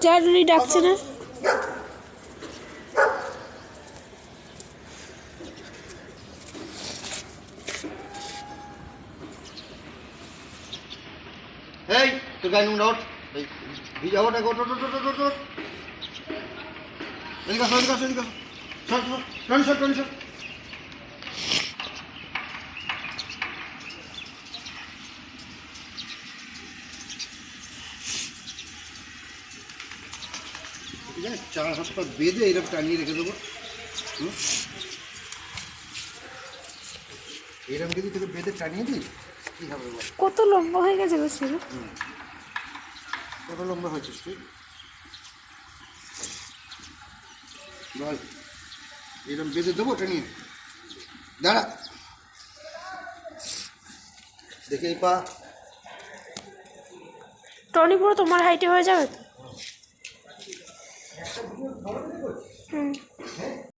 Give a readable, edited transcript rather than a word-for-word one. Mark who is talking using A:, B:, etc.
A: চারুলি ডাকছে না?
B: এই তোর গায়ে নুন ওঠ, ভিজা ওঠ, ওঠ ওঠ ওঠ ওঠ ওঠ ওঠ। এদিকে আসো, এদিকে আসো, এদিকে আসো। সর সর, টনি সর, টনি সর। জানিস চার হাত পা বেঁধে এরকম টানিয়ে রেখে দেবো। এরকম যদি তোকে বেঁধে টানিয়ে দিই কী হবে বল?
A: কত লম্বা হয়ে গেছে গো ছিল।
B: কত লম্বা হয়েছিস তুই বল? এরকম বেঁধে দেবো টানিয়ে? দাঁড়া দেখে এই পা।
A: টনি পুরো তোমার হাইটে হয়ে যাবে তো। হুম।